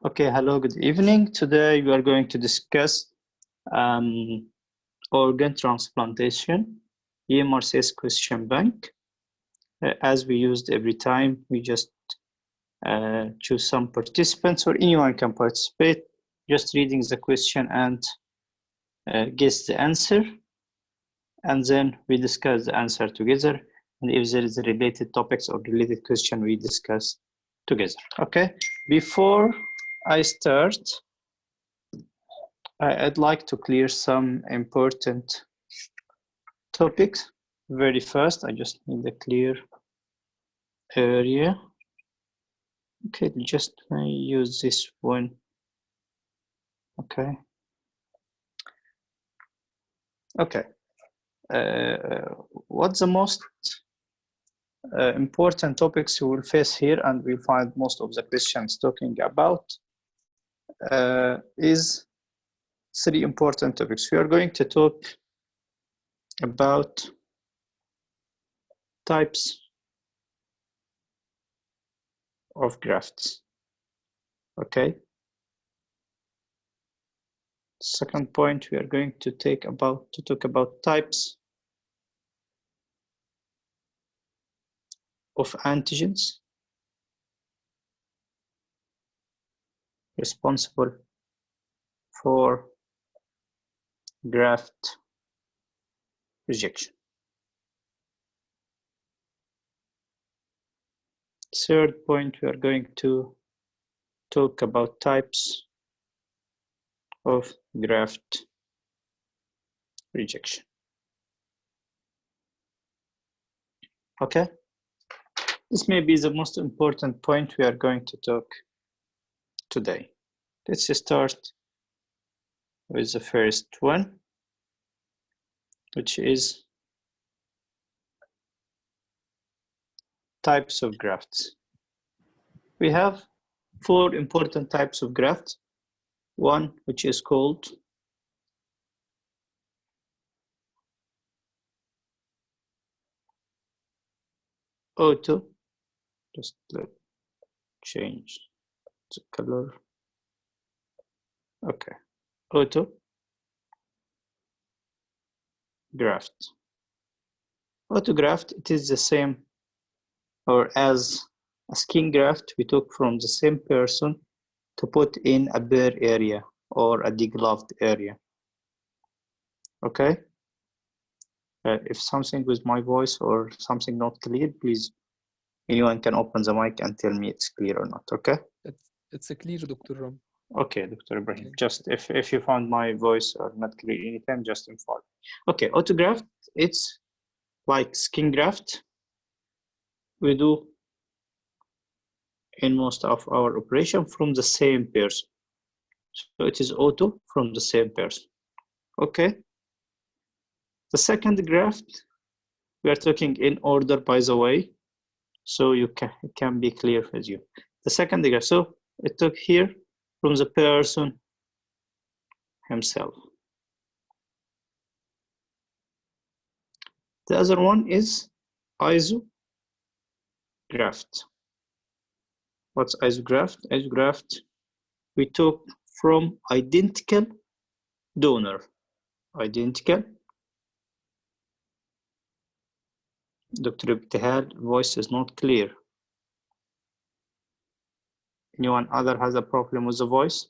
Okay, hello, good evening. Today we are going to discuss organ transplantation, eMRCS question bank. As we used every time, we just choose some participants or anyone can participate, just reading the question and guess the answer. And then we discuss the answer together. And if there is a related topics or related question, we discuss together. Okay, before I start, I'd like to clear some important topics. Very first, I just need a clear area. Okay, just use this one. Okay. Okay. What's the most important topics you will face here, and we'll find most of the questions talking about is three important topics. We are going to talk about types of grafts. Okay. Second point, we are going to talk about types of antigens responsible for graft rejection. Third point, we are going to talk about types of graft rejection. Okay, this may be the most important point we are going to talk today. Let's start with the first one, which is types of grafts. We have four important types of grafts. One, which is called auto. Just change the color. Okay, auto graft. Autograft, it is the same or as a skin graft we took from the same person to put in a bare area or a degloved area. Okay. If something with my voice or something not clear, please, anyone can open the mic and tell me it's clear or not. Okay. It's a clear, Dr. Ram. Okay, Dr. Ibrahim. Okay. Just if you found my voice or not clear anytime, just inform. Okay, autograft, it's like skin graft. We do in most of our operation from the same person. So it is auto from the same person. Okay. The second graft, we are talking in order, by the way, so you can be clear with you. The second graft, so it took here from the person himself. The other one is isograft. What's isograft? Isograft, we took from identical donor. Identical. Dr. Ibtihal, voice is not clear. Anyone other has a problem with the voice?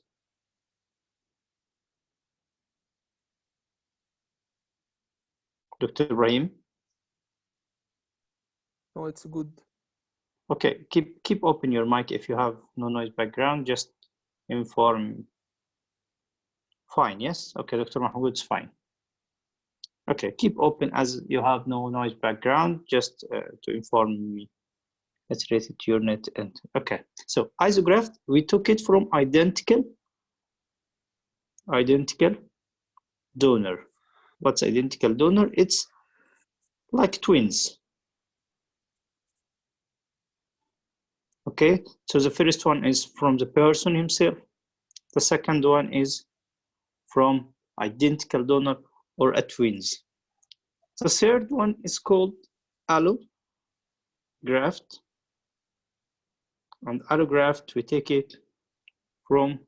Dr. Ibrahim? Oh, it's good. Okay, keep open your mic. If you have no noise background, just inform. Fine, yes? Okay, Dr. Mahmoud's fine. Okay, keep open as you have no noise background, just to inform me. It's related to your net. And okay, so isograft, we took it from identical donor. What's identical donor? It's like twins. Okay, so the first one is from the person himself. The second one is from identical donor or a twins. The third one is called allograft. And allograft, we take it from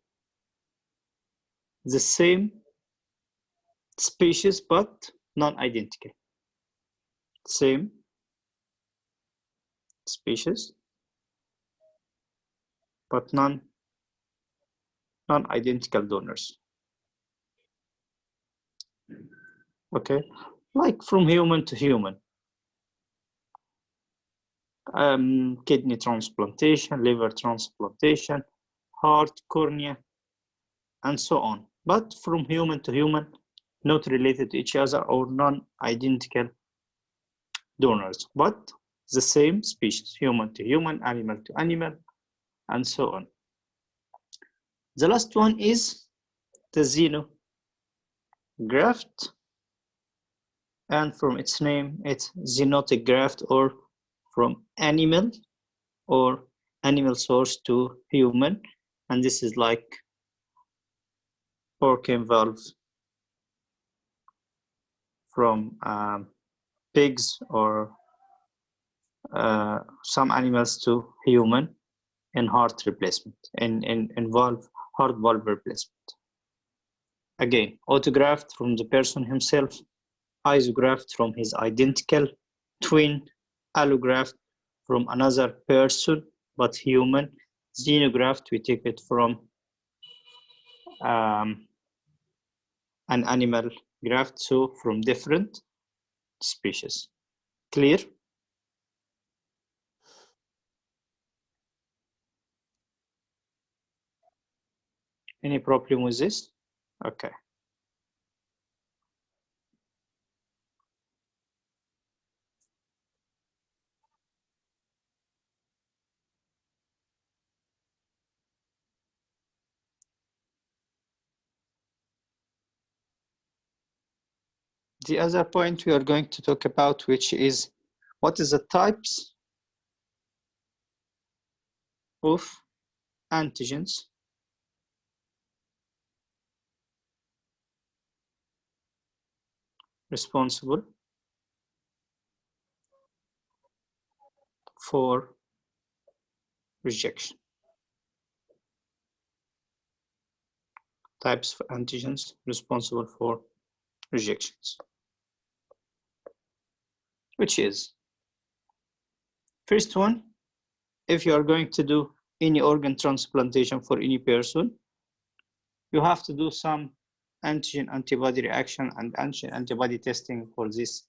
the same species but non-identical. Same species but non-identical donors. Okay, like from human to human. Kidney transplantation, liver transplantation, heart, cornea, and so on. But from human to human, not related to each other or non-identical donors, but the same species, human to human, animal to animal, and so on. The last one is the xenograft, and from its name, it's zoonotic graft, or from animal or animal source to human, and this is like Purkinje valve from pigs or some animals to human in heart replacement, in heart valve replacement. Again, autograft from the person himself, isograft from his identical twin, allograft from another person but human, xenograft we take it from an animal graft, so from different species. Clear? Any problem with this? Okay. The other point we are going to talk about, which is what is the types of antigens responsible for rejection. Types of antigens responsible for rejections, which is, first one, if you are going to do any organ transplantation for any person, you have to do some antigen antibody reaction and antigen antibody testing for this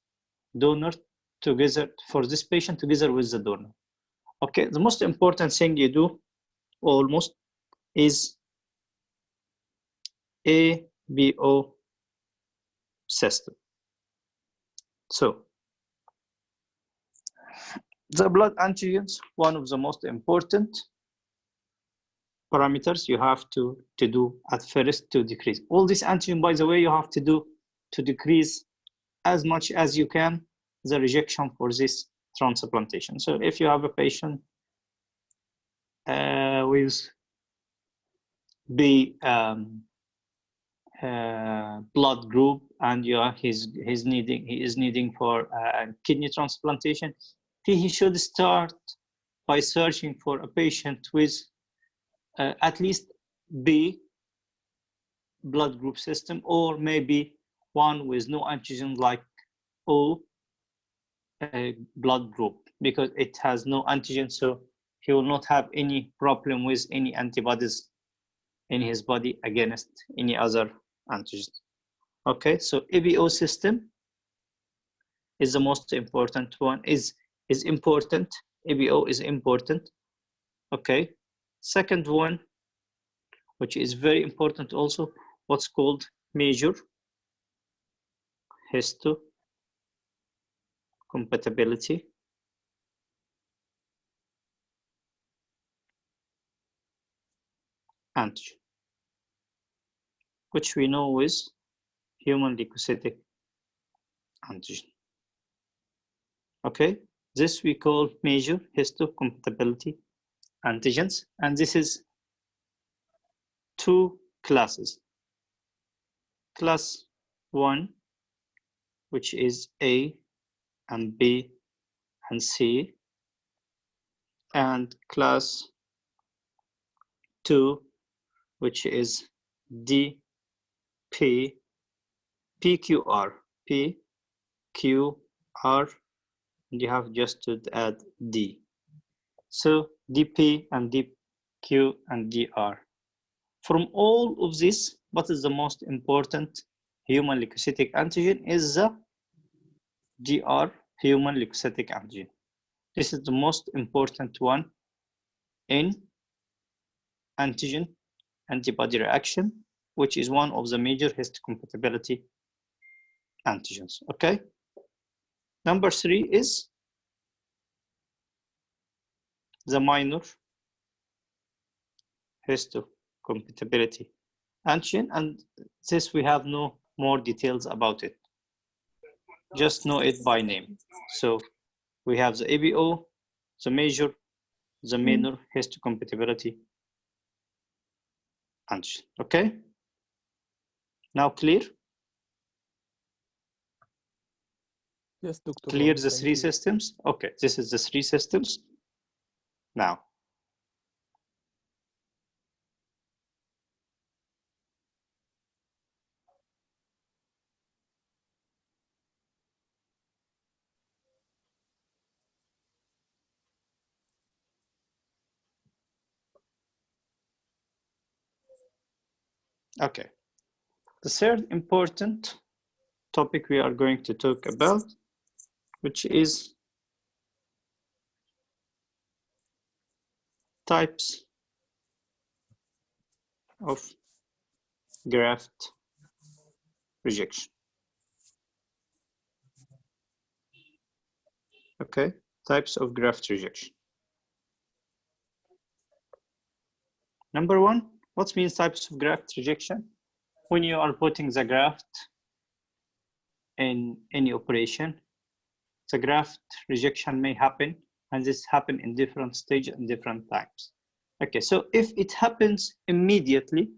donor together, for this patient together with the donor. Okay, the most important thing you do almost is ABO system. So the blood antigens, one of the most important parameters you have to do at first to decrease. All this antigen, by the way, you have to do to decrease as much as you can the rejection for this transplantation. So if you have a patient with B blood group and he is needing for kidney transplantation, he should start by searching for a patient with at least B blood group system, or maybe one with no antigen like O blood group, because it has no antigen, so he will not have any problem with any antibodies in his body against any other antigen. Okay, so ABO system is the most important one, is important. ABO is important. Okay, second one, which is very important also, what's called major histocompatibility antigen, which we know is human leukocytic antigen. Okay, this we call major histocompatibility antigens, and this is two classes. Class 1, which is A and B and C, and class 2, which is DP PQR, PQR, and you have just to add D. So DP and DQ and DR. From all of this, what is the most important human leukocytic antigen is the GR, human leukocytic antigen. This is the most important one in antigen antibody reaction, which is one of the major histocompatibility antigens. Okay. Number 3 is the minor histocompatibility antigen, and this we have no more details about it. Just know it by name. So we have the ABO, the major, the minor histocompatibility antigen. Okay. Now clear? Yes, Dr. Clear Ram, the thank 3 you. systems? Okay, this is the 3 systems. Now, okay. The third important topic we are going to talk about, which is types of graft rejection. Okay, types of graft rejection. Number 1, what means types of graft rejection? When you are putting the graft in any operation, the graft rejection may happen, and this happen in different stages and different times. Okay, so if it happens immediately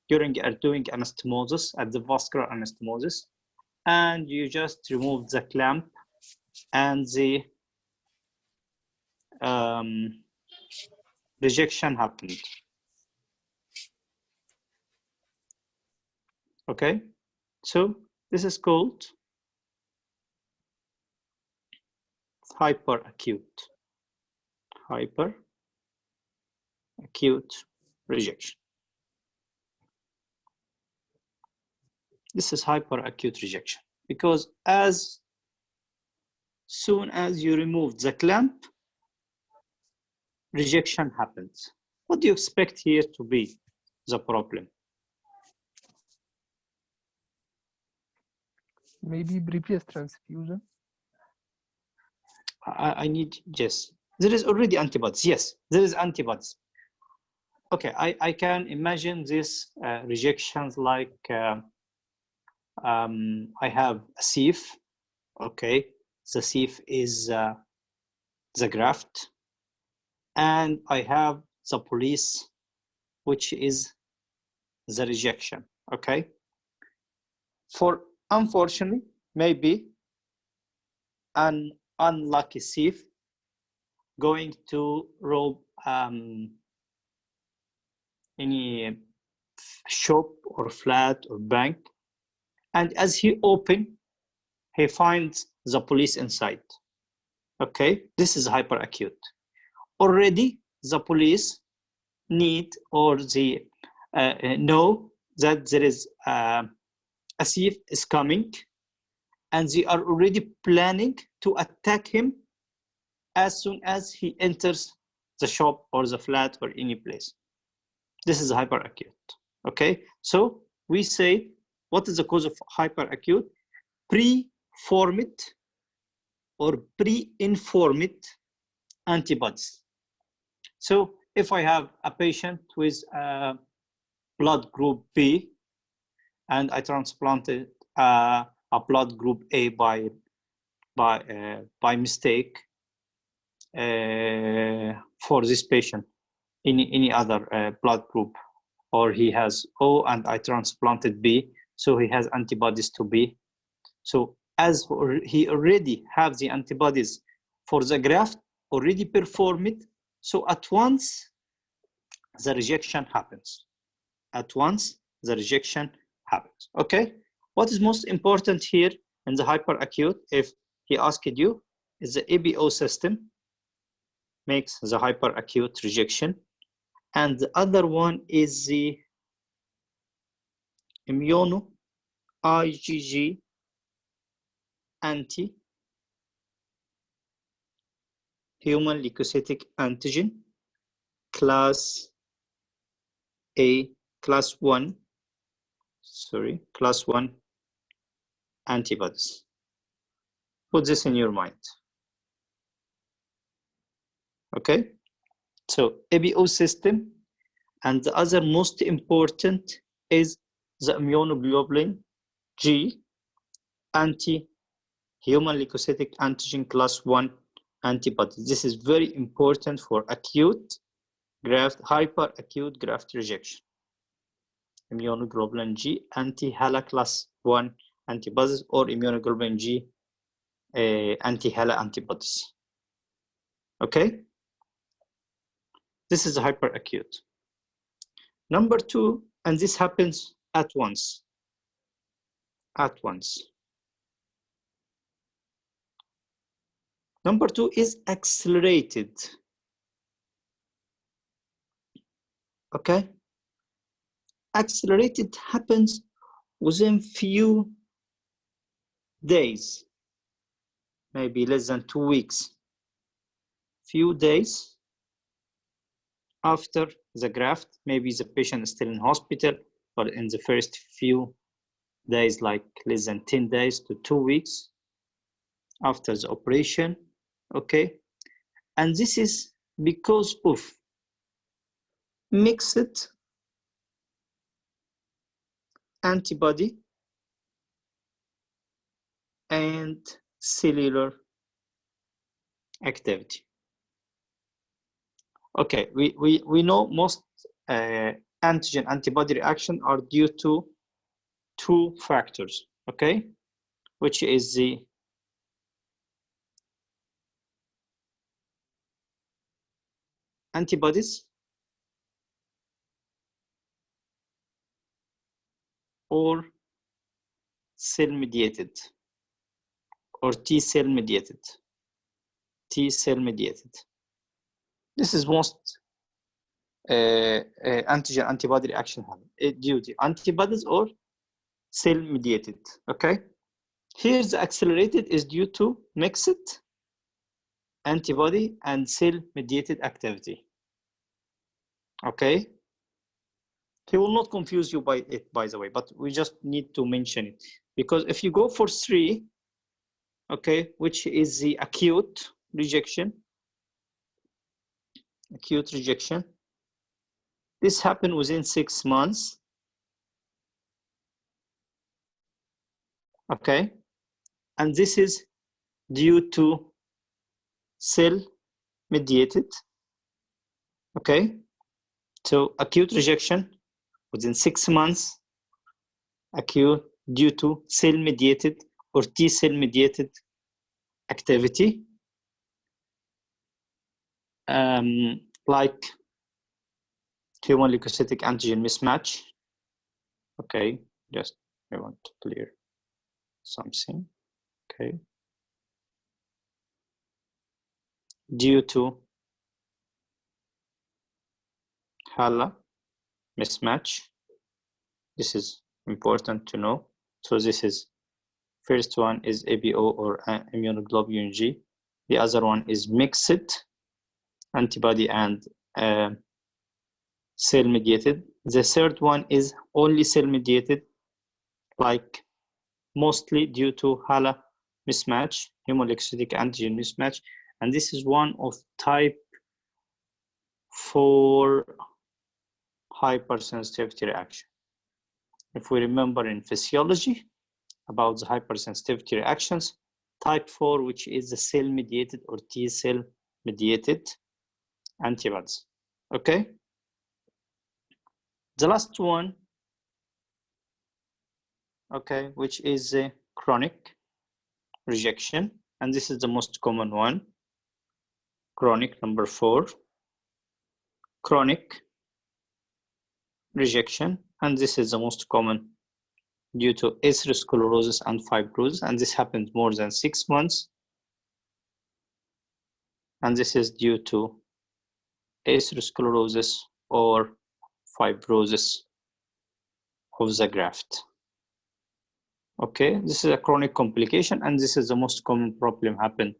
during doing anastomosis, at the vascular anastomosis, and you just remove the clamp and the rejection happened. Okay, so this is called hyperacute rejection. This is hyperacute rejection because as soon as you remove the clamp, rejection happens. What do you expect here to be the problem? Maybe previous transfusion. I need, yes, there is already antibodies. Yes, there is antibodies. Okay, I can imagine this rejections like I have a sieve. Okay, the sieve is the graft, and I have the police, which is the rejection. Okay, for unfortunately, maybe an unlucky sieve going to rob any shop or flat or bank, and as he opens, he finds the police inside. Okay, this is hyperacute. Already the police need or they know that there is a thief is coming, and they are already planning to attack him as soon as he enters the shop or the flat or any place. This is hyperacute. Okay, so we say, what is the cause of hyperacute? Preformed or pre-informed antibodies. So if I have a patient with blood group B and I transplanted a blood group A by mistake for this patient, any other blood group, or he has O and I transplanted B, so he has antibodies to B. So as he already have the antibodies for the graft already performed, so at once the rejection happens. At once, the rejection happens. Okay? What is most important here in the hyperacute, if he asked you, is the ABO system makes the hyperacute rejection, and the other one is the immuno IgG anti human leukocytic antigen class 1 antibodies. Put this in your mind. Okay, so ABO system, and the other most important is the immunoglobulin G anti-human leukocytic antigen class 1 antibodies. This is very important for acute graft, hyperacute graft rejection. Immunoglobulin G anti-HeLa class 1 antibodies, or immunoglobulin G anti-HeLa antibodies. Okay, this is hyperacute. Number 2, and this happens at once. Number 2 is accelerated. Okay, accelerated happens within few days, maybe less than 2 weeks. Few days after the graft, maybe the patient is still in hospital, but in the first few days, like less than 10 days to 2 weeks after the operation. Okay, and this is because of mixed antibody and cellular activity. Okay, we know most antigen antibody reaction are due to 2 factors, okay, which is the antibodies or cell mediated or T cell mediated. This is most antigen antibody reaction due to antibodies or cell mediated. Okay, here the accelerated is due to mixed antibody and cell mediated activity. Okay, he will not confuse you by it, by the way, but we just need to mention it, because if you go for 3, okay, which is the acute rejection, this happened within 6 months. Okay, and this is due to cell mediated. Okay, so acute rejection within 6 months, acute due to cell mediated or T cell mediated activity, like human leukocytic antigen mismatch. Okay, just I want to clear something. Okay, due to HeLa mismatch. This is important to know. So this is, first one is ABO or immunoglobulin G. The other one is mixed antibody and cell mediated. The third one is only cell mediated, like mostly due to HeLa mismatch, human leukocytic antigen mismatch, and this is one of type 4 hypersensitivity reaction. If we remember in physiology about the hypersensitivity reactions, type 4, which is the cell mediated or T cell mediated antibodies. Okay, the last one, okay, which is a chronic rejection, and this is the most common one. Chronic, number 4, chronic rejection, and this is the most common due to atherosclerosis and fibrosis, and this happens more than 6 months, and this is due to atherosclerosis or fibrosis of the graft. Okay, this is a chronic complication, and this is the most common problem happen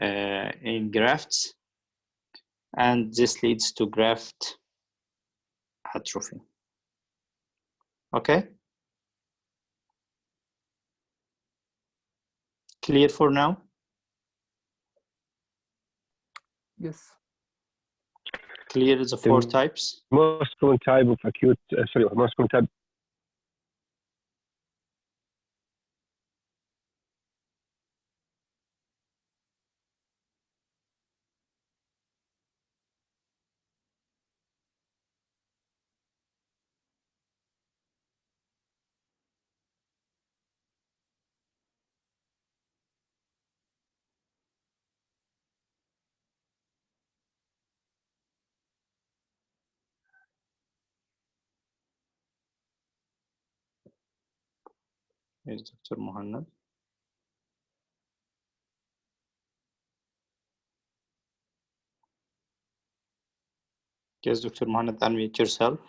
in grafts, and this leads to graft atrophy. Okay, clear for now? Yes. Clear the 4 types? Most common type of acute, most common type. Yes, Dr. Mohanad. Yes, Dr. Mohanad, unmute yourself.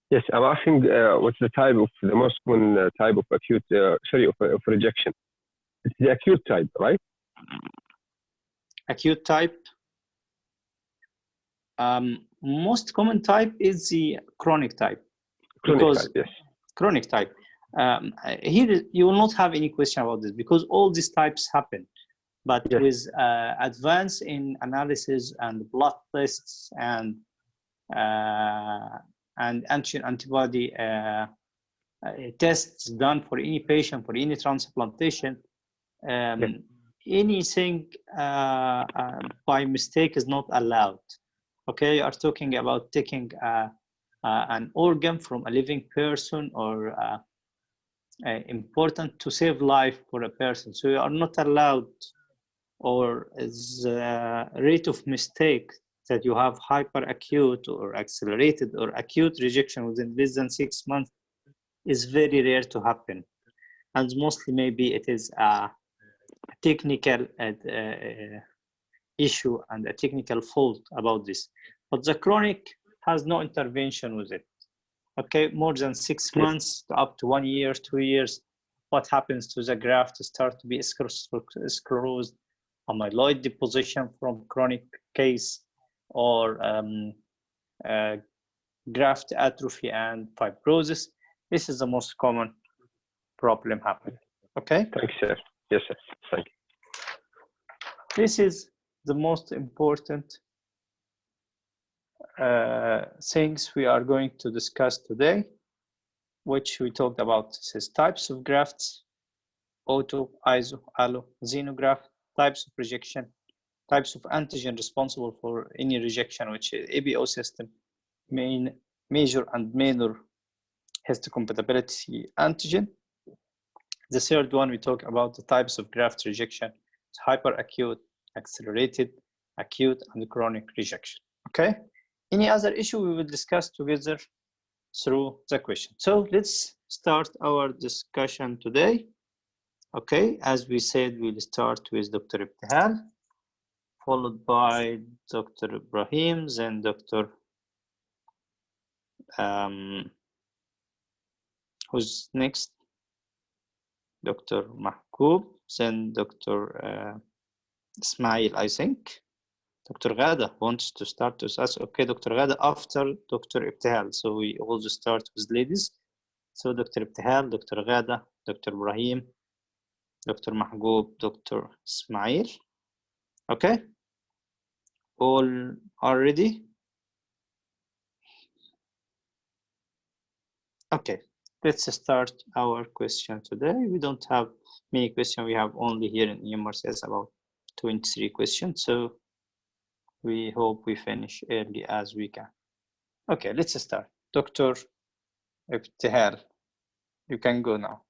Yes, I'm asking what's the type of the most common type of acute, of rejection. It's the acute type, right? Acute type. Most common type is the chronic type. Chronic type, yes. Chronic type. Here you will not have any question about this because all these types happen. But yes. with advance in analysis and blood tests and antigen antibody tests done for any patient for any transplantation, yes. anything by mistake is not allowed. Okay, you are talking about taking an organ from a living person or important to save life for a person. So you are not allowed, or the rate of mistake that you have hyperacute or accelerated or acute rejection within less than 6 months is very rare to happen. And mostly maybe it is a technical issue and a technical fault about this. But the chronic has no intervention with it. Okay, more than 6 months to up to 1 year, 2 years, what happens to the graft start to be sclerosed, amyloid deposition from chronic case, or graft atrophy and fibrosis. This is the most common problem happening. Okay? Thanks, sir. Yes, sir. Thank you. This is the most important things we are going to discuss today, which we talked about. This is types of grafts, auto, iso, allo, xenograft, types of rejection, types of antigen responsible for any rejection, which is ABO system, major and minor histocompatibility antigen. The third one, we talk about the types of graft rejection. It's hyperacute, accelerated, acute, and chronic rejection. Okay? Any other issue we will discuss together through the question. So let's start our discussion today. Okay, as we said, we'll start with Dr. Ibtihal, followed by Dr. Ibrahim, then Dr. Who's next? Dr. Mahkoub, then Dr. Ismail, I think. Dr. Ghada wants to start with us. Okay, Dr. Ghada after Dr. Ibtihal. So we also start with ladies. So Dr. Ibtihal, Dr. Ghada, Dr. Ibrahim, Dr. Mahkoub, Dr. Ismail. Okay? All are ready? Okay, let's start our question today. We don't have many questions. We have only here in eMRCS about 23 questions. So we hope we finish early as we can. Okay, let's start. Dr. Ibtihal, you can go now.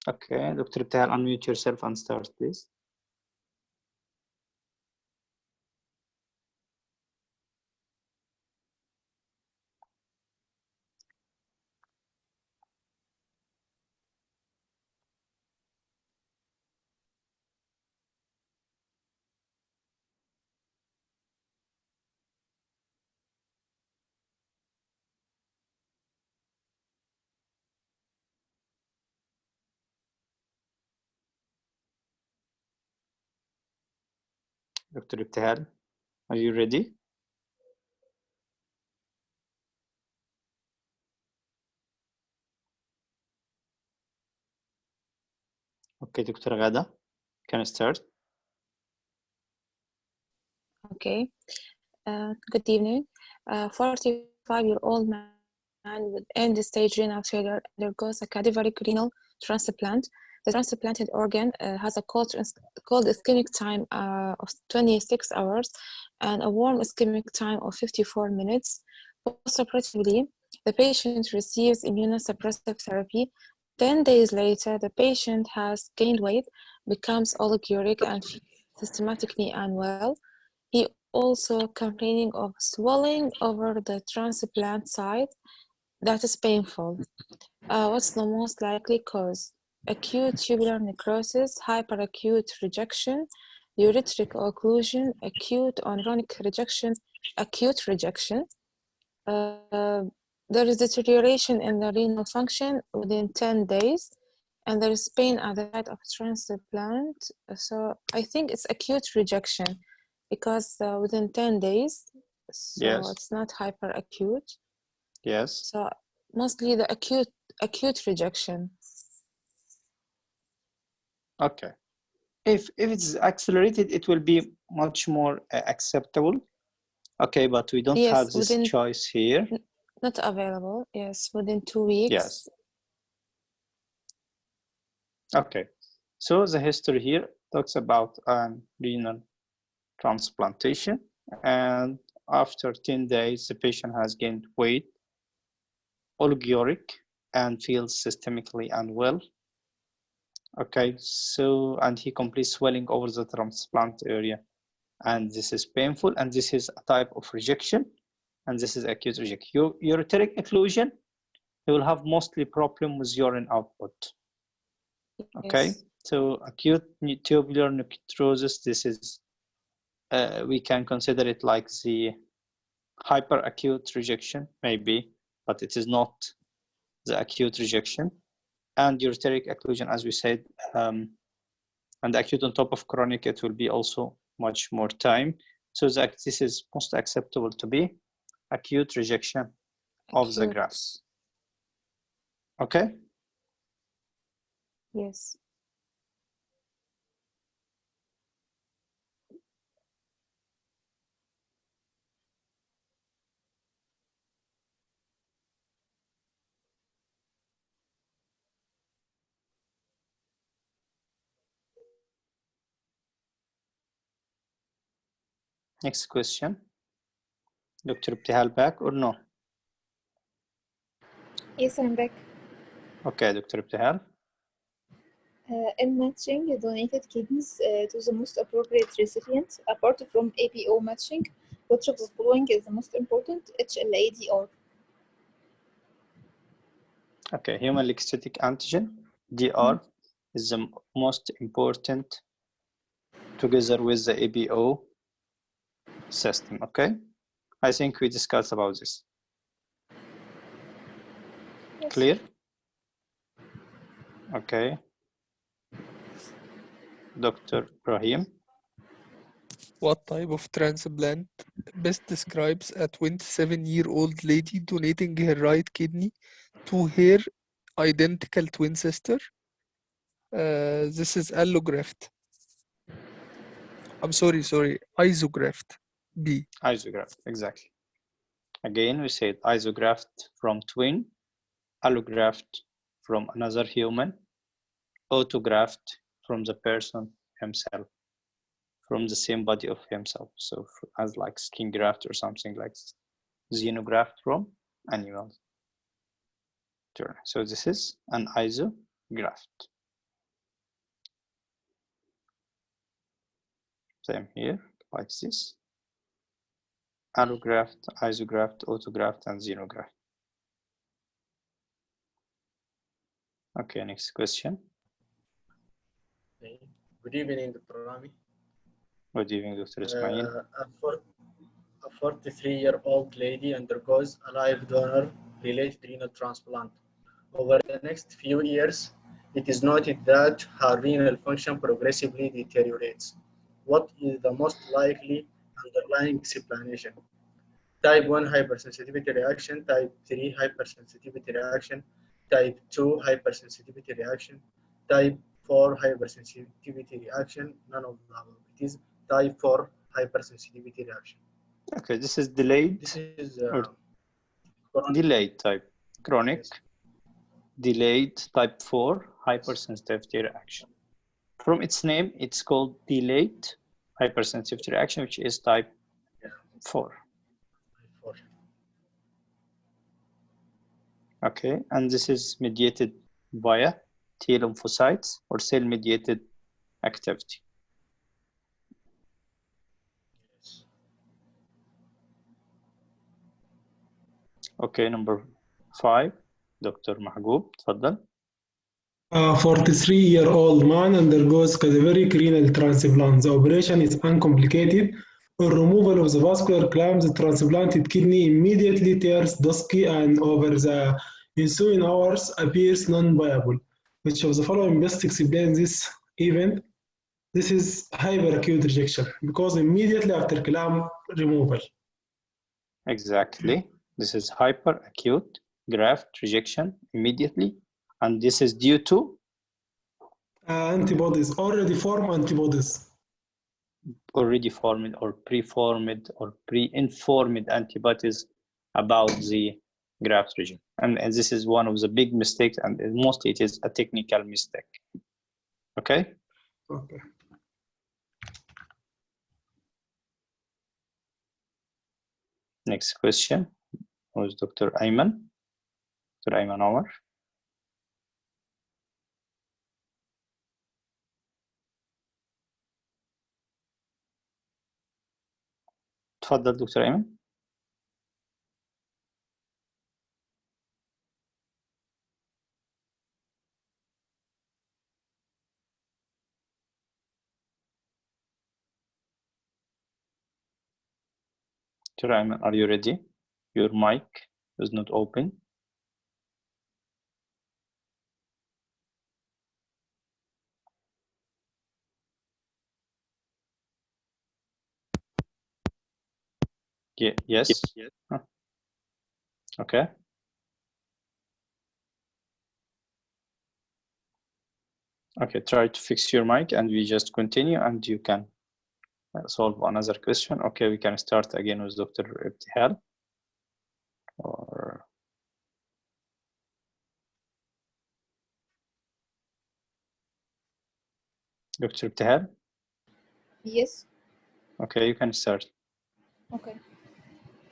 Okay, Dr. Ibtihal, unmute yourself and start, please. Dr. Ibtihal, are you ready? Okay, Dr. Ghada, can I start? Okay. Good evening. 45-year-old man with end-stage renal failure undergoes a cadaveric renal transplant. The transplanted organ has a cold ischemic time of 26 hours and a warm ischemic time of 54 minutes. Postoperatively, the patient receives immunosuppressive therapy. 10 days later, the patient has gained weight, becomes oliguric, and systematically unwell. He also complaining of swelling over the transplant site that is painful. What's the most likely cause? Acute tubular necrosis, hyperacute rejection, ureteric occlusion, acute onymic rejection, acute rejection. There is deterioration in the renal function within 10 days, and there is pain at the site of transplant. So I think it's acute rejection because within 10 days, so Yes. it's not hyperacute. Yes. So mostly the acute rejection. Okay. If it's accelerated, it will be much more acceptable. Okay, but we don't Yes, have this within- choice here. Not available. Yes, within 2 weeks. Yes. Okay. So the history here talks about renal transplantation, and after 10 days, the patient has gained weight, oliguric, and feels systemically unwell. Okay, so, and he completes swelling over the transplant area. And this is painful, and this is a type of rejection, and this is acute rejection. Ureteric occlusion, you will have mostly problem with urine output. Okay, Yes. so acute tubular necrosis, this is, we can consider it like the hyperacute rejection, maybe, but it is not the acute rejection. And ureteric occlusion, as we said, and acute on top of chronic, it will be also much more time. So that this is most acceptable to be acute rejection of the Acute. graft. Okay? Yes. Next question. Dr. Ibtihal back or no? Yes, I'm back. Okay, Dr. Ibtihal. In matching donated kidneys to the most appropriate recipient, apart from APO matching, which of the following is the most important? HLA-DR. Okay, human leukocytic antigen, DR, is the most important together with the APO system, okay? I think we discussed about this. Yes. Clear? Okay. Dr. Ibrahim. What type of transplant best describes a 27-year-old lady donating her right kidney to her identical twin sister? This is allograft. I'm sorry, isograft. B. Isograft, exactly. Again, we said isograft from twin, allograft from another human, autograft from the person himself, from the same body of himself. So as like skin graft or something like this. Xenograft from animals. So this is an isograft. Same here, like this. Allograft, isograft, autograft, and xenograft. Okay, next question. Okay. Good evening, Dr. Rami. Good evening, Dr. Ismail. A 43-year-old lady undergoes a live donor-related renal transplant. Over the next few years, it is noted that her renal function progressively deteriorates. What is the most likely underlying explanation? Type 1 hypersensitivity reaction, type 3 hypersensitivity reaction, type 2 hypersensitivity reaction, type 4 hypersensitivity reaction, none of the above. It is type 4 hypersensitivity reaction. Okay, this is delayed. This is or delayed type, chronic, yes. Delayed type 4 hypersensitivity reaction. From its name, it's called delayed hypersensitivity reaction, which is type 4. Type 4. Okay, and this is mediated via T lymphocytes or cell-mediated activity. Yes. Okay, number 5, Dr. Mahgoub, تفضل. A 43-year-old man undergoes cadaveric renal transplant. The operation is uncomplicated. On removal of the vascular clamp, the transplanted kidney immediately turns dusky and over the ensuing hours appears non-viable. Which of the following best explains this event? This is hyperacute rejection because immediately after clamp removal. Exactly. This is hyperacute graft rejection immediately. And this is due to Antibodies, already formed antibodies. already formed or pre-formed or pre-informed antibodies about the graft region. And this is one of the big mistakes, and mostly it is a technical mistake. Okay? Okay. Next question was Dr. Ayman. Dr. Ayman Omar. تفضل دكتور أيمن. Dr. Ayman, are you ready? Your mic is not open. Yeah, yes. Huh. Okay. Okay, try to fix your mic and we just continue and you can solve another question. Okay, we can start again with Dr. Ibtihal. Or Dr. Ibtihal? Yes. Okay, you can start. Okay.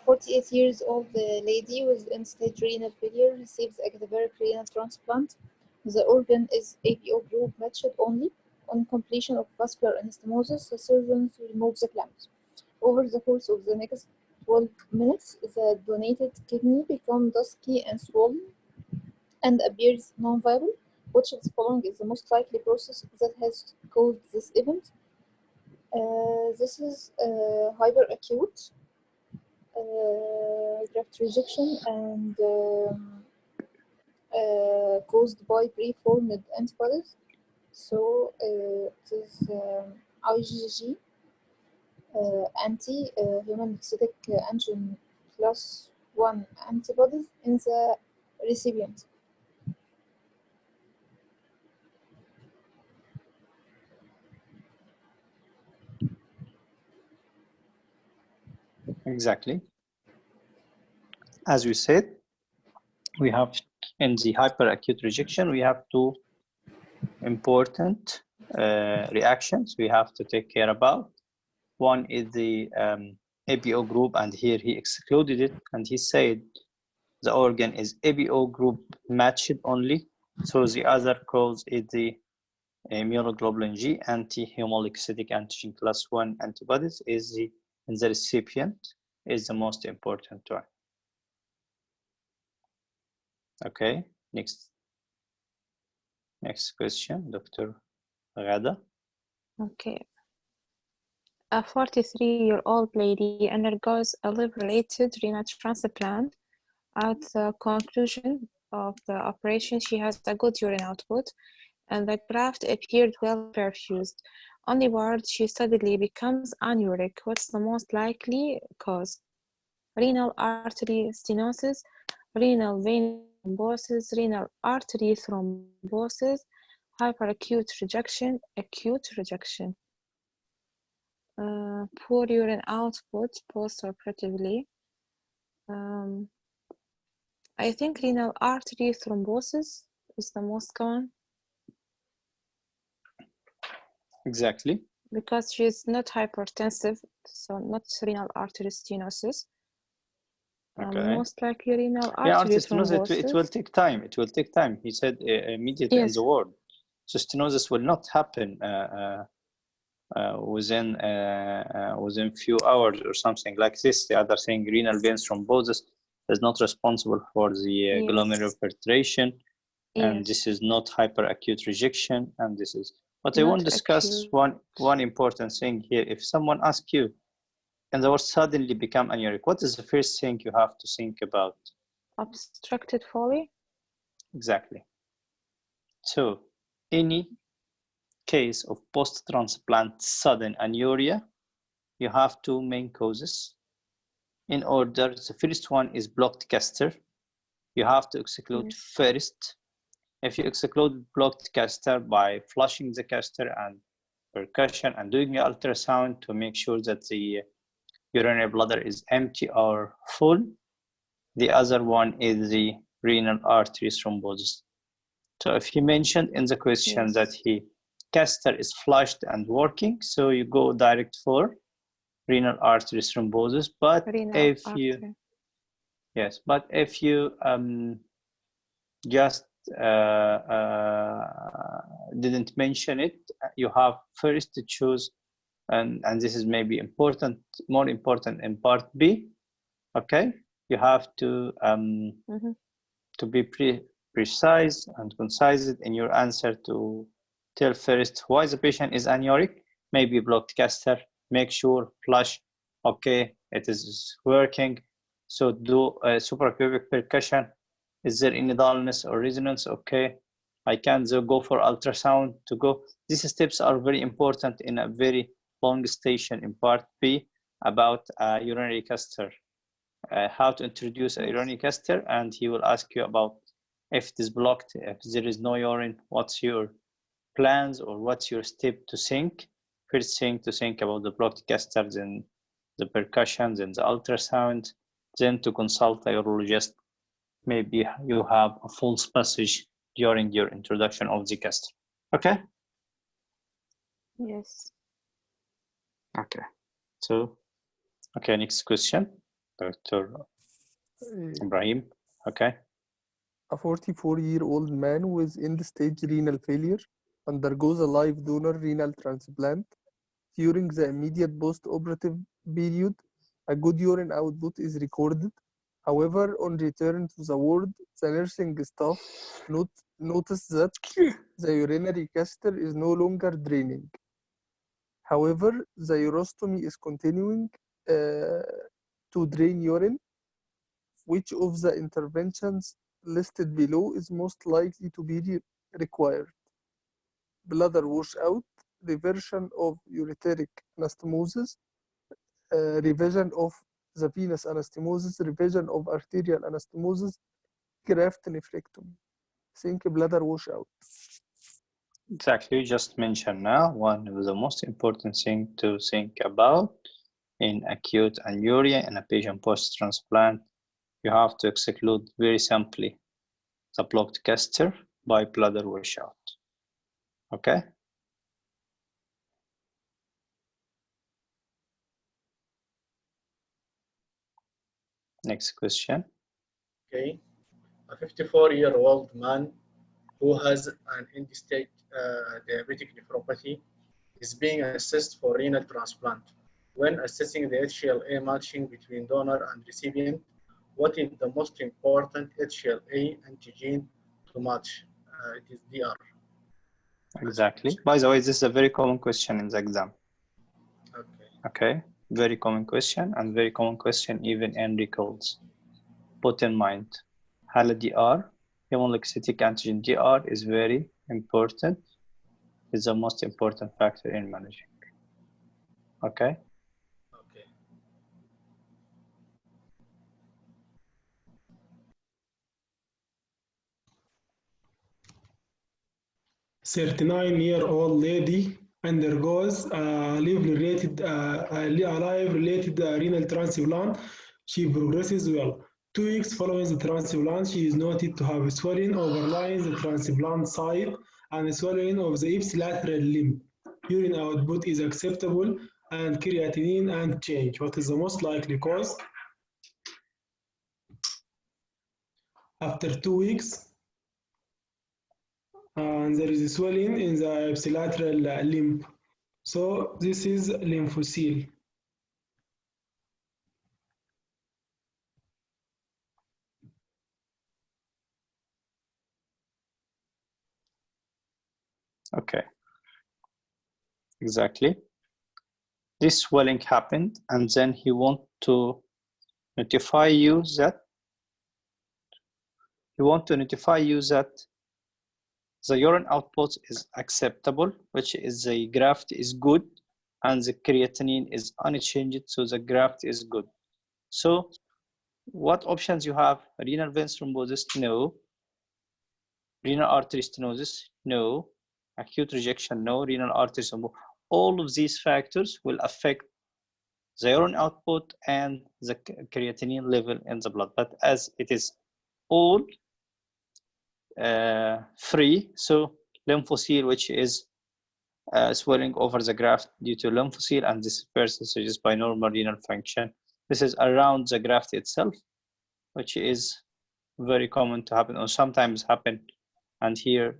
48 years old lady with end-stage renal failure receives a cadaveric renal transplant. The organ is APO group matched only. On completion of vascular anastomosis, the surgeons remove the clamps. Over the course of the next 12 minutes, the donated kidney becomes dusky and swollen and appears non-viable. Which of the following is the most likely process that has caused this event? This is hyperacute graft rejection and caused by preformed antibodies. So it is IgG anti-human excitic antigen class 1 antibodies in the recipient. Exactly. As we said, we have in the hyperacute rejection, we have two important reactions we have to take care about. One is the APO group, and here he excluded it, and he said the organ is APO group matched only. So the other cause is the immunoglobulin G anti-hemolytic antigen class 1 antibodies is in the recipient is the most important one. Okay, next question, Dr. Ghada. Okay. A 43-year-old lady undergoes a liver-related renal transplant. At the conclusion of the operation, she has a good urine output, and the graft appeared well perfused. Onward, she suddenly becomes anuric. What's the most likely cause? Renal artery stenosis, renal vein thrombosis, renal artery thrombosis, hyperacute rejection, acute rejection. Poor urine output postoperatively. I think renal artery thrombosis is the most common. Exactly. Because she's not hypertensive, so not renal artery stenosis. Okay. Most likely renal Yeah, artery stenosis, thrombosis. it will take time. It will take time. He said immediately in Yes. the word. So stenosis will not happen within few hours or something like this. The other thing, renal vein thrombosis is not responsible for the Yes. glomerular filtration, and Yes. this is not hyperacute rejection, and this is. But I Not want to discuss acute. one important thing here. If someone asks you, and the word suddenly become anuric, what is the first thing you have to think about? Obstructed Foley. Exactly. So any case of post-transplant sudden anuria, you have two main causes. In order, the first one is blocked caster. You have to exclude Yes. first. If you exclude blocked caster by flushing the caster and percussion and doing the ultrasound to make sure that the urinary bladder is empty or full, the other one is the renal artery thrombosis. So if he mentioned in the question Yes. that he caster is flushed and working, so you go direct for renal artery thrombosis. But Renal if artery. you if you just didn't mention it, you have first to choose, and this is maybe important, more important in part B. Okay, you have to to be precise and concise in your answer to tell first why the patient is anuric, maybe blocked caster, make sure flush, okay, it is working. So do a suprapubic percussion. Is there any dullness or resonance? Okay, I can go for ultrasound to go. These steps are very important in a very long station in part B about urinary caster. How to introduce a urinary caster, and he will ask you about if it is blocked, if there is no urine, what's your plans or what's your step to think. First thing to think about the blocked caster, then the percussion, then the ultrasound, then to consult a urologist. Maybe you have a false passage during your introduction of the caster. Okay? Yes. Okay. So, okay, next question. Dr. Ibrahim. Okay. A 44-year-old man with end-stage renal failure undergoes a live donor renal transplant. During the immediate post-operative period, a good urine output is recorded. However, on return to the ward, the nursing staff noticed that the urinary caster is no longer draining. However, the urostomy is continuing to drain urine. Which of the interventions listed below is most likely to be required? Bladder washout, reversion of ureteric anastomosis, revision of the venous anastomosis, revision of arterial anastomosis, graft nephrectomy. Think bladder washout. Exactly, you just mentioned now one of the most important thing to think about in acute anuria in a patient post-transplant. You have to exclude very simply the blocked caster by bladder washout. Okay? Next question. Okay. A 54-year-old man who has an end-stage diabetic nephropathy is being assessed for renal transplant. When assessing the HLA matching between donor and recipient, what is the most important HLA antigen to match? It is DR. Exactly. By the way, this is a very common question in the exam. Okay. Okay, very common question, and very common question even in recalls. Put in mind, HALA DR, hemolytic antigen DR is very important. It's the most important factor in managing. Okay. Okay. 39-year-old lady undergoes live-related renal transplant. She progresses well. 2 weeks following the transplant, she is noted to have swelling overlying the transplant site and swelling of the ipsilateral limb. Urine output is acceptable and creatinine and change. What is the most likely cause? After 2 weeks, and there is swelling in the ipsilateral limb. So this is lymphocyte. Okay. Exactly. This swelling happened, and then he want to notify you that the urine output is acceptable, which is the graft is good, and the creatinine is unchanged, so the graft is good. So what options you have? Renal vein thrombosis? No. Renal artery stenosis? No. Acute rejection? No. Renal artery thrombosis? All of these factors will affect the urine output and the creatinine level in the blood. But as it is all free, so lymphocyte, which is swelling over the graft due to lymphocyte, and this person is by normal renal function. This is around the graft itself, which is very common to happen, or sometimes happen. And here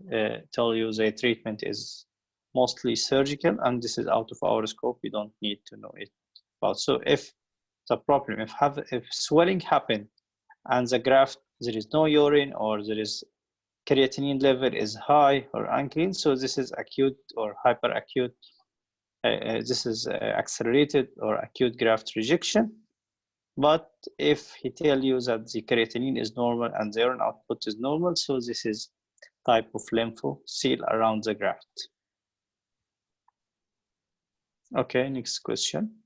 tell you the treatment is mostly surgical, and this is out of our scope. You don't need to know it about. So if the problem, if swelling happen and the graft, there is no urine, or there is creatinine level is high or unclean, so this is acute or hyperacute. This is accelerated or acute graft rejection. But if he tell you that the creatinine is normal and the urine output is normal, so this is type of lymphocyte around the graft. Okay, next question.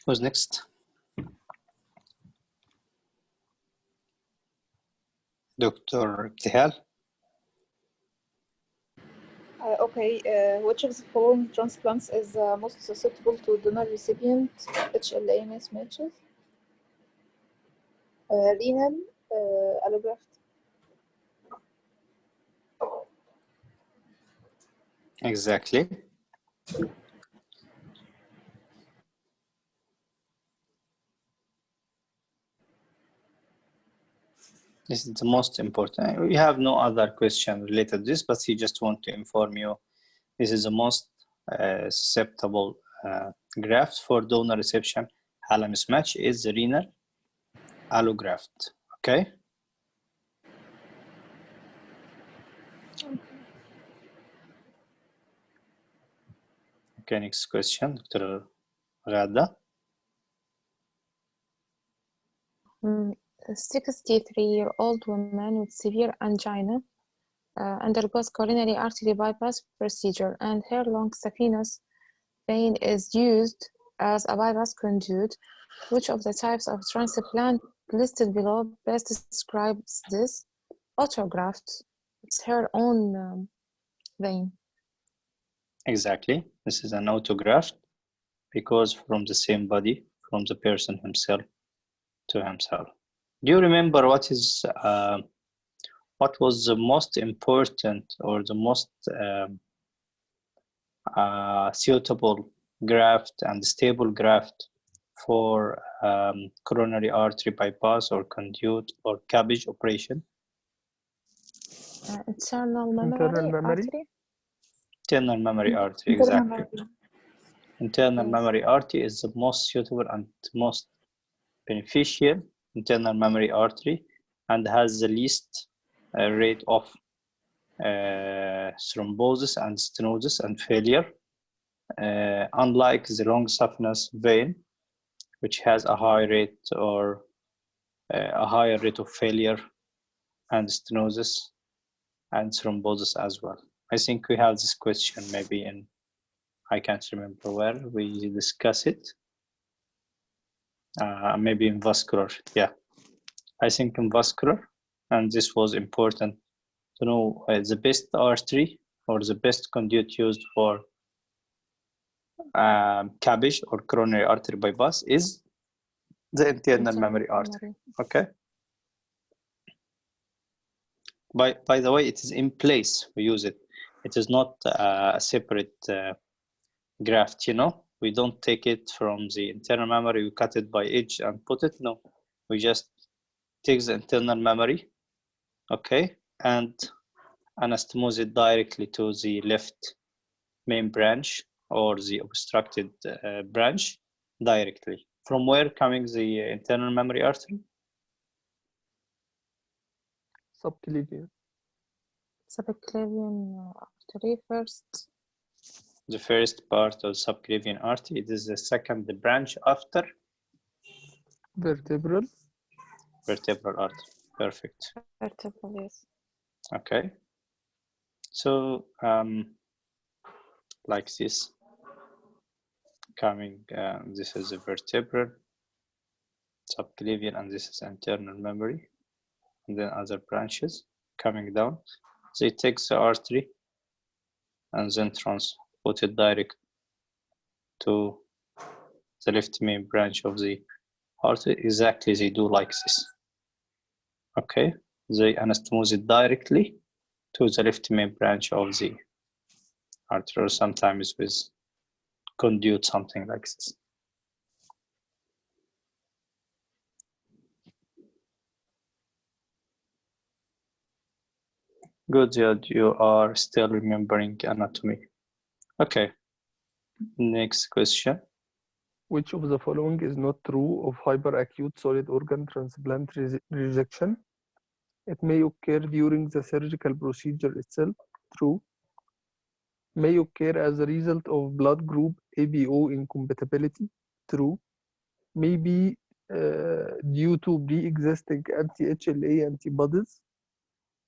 Who's next? Dr. Tihal? Which of the following transplants is most susceptible to donor recipient HLA mismatches? Renal, allograft. Exactly. This is the most important. We have no other question related to this, but he just want to inform you this is the most susceptible graft for donor reception HALA mismatch is the renal allograft. Okay. Okay, next question, Dr. Ghada. 63-year-old woman with severe angina undergoes coronary artery bypass procedure, and her long saphenous vein is used as a bypass conduit. Which of the types of transplant listed below best describes this? Autograft. It's her own vein. Exactly. This is an autograft because from the same body, from the person himself to himself. Do you remember what was the most important or the most suitable graft and stable graft for coronary artery bypass or conduit or cabbage operation? Internal Internal memory. artery. Internal mammary artery, exactly. Internal mammary artery is the most suitable and most beneficial internal mammary artery and has the least rate of thrombosis and stenosis and failure, unlike the long saphenous vein, which has a high rate or a higher rate of failure and stenosis and thrombosis as well. I think we have this question maybe in, I can't remember where we discuss it. Maybe in vascular, yeah. I think in vascular, and this was important to know the best artery or the best conduit used for cabbage or coronary artery bypass is the internal mammary artery. Okay. By the way, it is in place. We use it. It is not a separate graft. You know, we don't take it from the internal mammary. We cut it by edge and put it. No, we just take the internal mammary, okay, and anastomose it directly to the left main branch or the obstructed branch directly. From where coming the internal mammary artery? Subclavian. Subclavian artery first. The first part of subclavian artery. It is the second branch after Vertebral. Vertebral artery. Perfect. Vertebral, yes. Okay. So like this, coming, this is the vertebral, subclavian, and this is internal mammary, and then other branches coming down. They take the artery and then transport it direct to the left main branch of the artery. Exactly, they do like this. Okay, they anastomose it directly to the left main branch of the artery, or sometimes with conduit, something like this. Good, you are still remembering anatomy. Okay, next question. Which of the following is not true of hyperacute solid organ transplant rejection? It may occur during the surgical procedure itself. True. May occur as a result of blood group ABO incompatibility. True. May be due to pre-existing anti-HLA antibodies.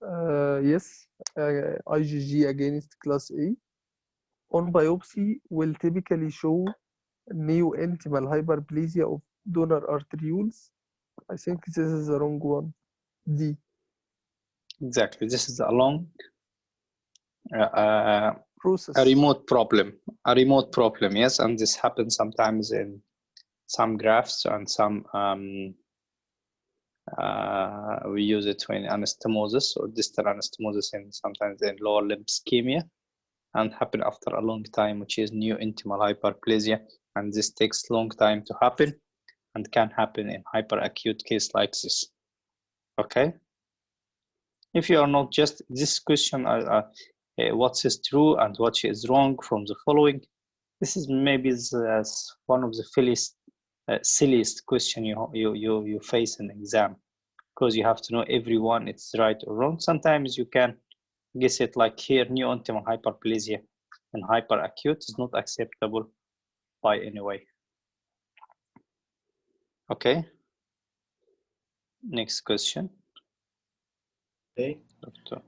Yes. IgG against class A. On biopsy will typically show neointimal hyperplasia of donor arterioles. I think this is the wrong one. D. Exactly, this is a long Process. a remote problem, yes, and this happens sometimes in some grafts and some we use it when anastomosis or distal anastomosis, and sometimes in lower limb ischemia, and happen after a long time, which is neointimal hyperplasia, and this takes long time to happen and can happen in hyperacute case like this. Okay, if you are not just this question, what is true and what is wrong from the following, this is maybe one of the silliest question you face in exam, because you have to know everyone it's right or wrong. Sometimes you can guess it, like here, neointimal hyperplasia and hyperacute is not acceptable by any way. Okay, next question. Okay.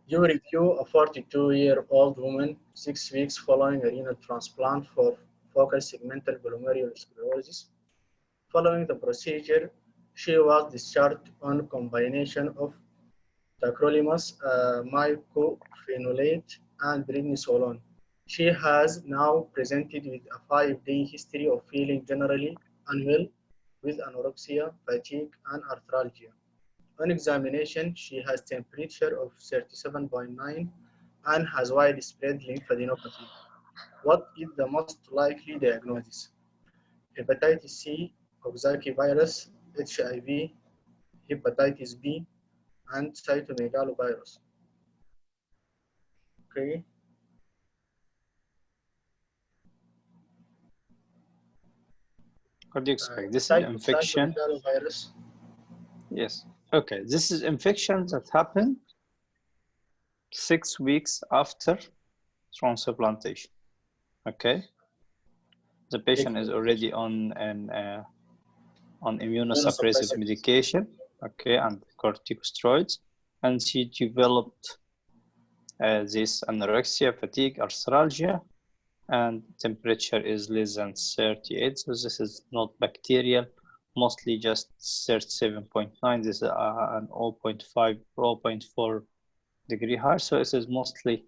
You review a 42-year-old woman 6 weeks following a renal transplant for focal segmental glomerulosclerosis. Following the procedure, she was discharged on combination of tacrolimus, mycophenolate, and prednisolone. She has now presented with a 5-day history of feeling generally unwell with anorexia, fatigue, and arthralgia. On examination, she has temperature of 37.9 and has widespread lymphadenopathy. What is the most likely diagnosis? Hepatitis C, Coxsackie virus, HIV, hepatitis B, and cytomegalovirus. Okay. What do you expect? This is infection. Cytomegalovirus. Yes. Okay. This is infection that happened 6 weeks after transplantation. Okay. The patient is already on immunosuppressive medication, okay, and corticosteroids, and she developed this anorexia, fatigue, arthralgia, and temperature is less than 38. So this is not bacterial, mostly just 37.9. This is an 0.5, 0.4 degree high. So this is mostly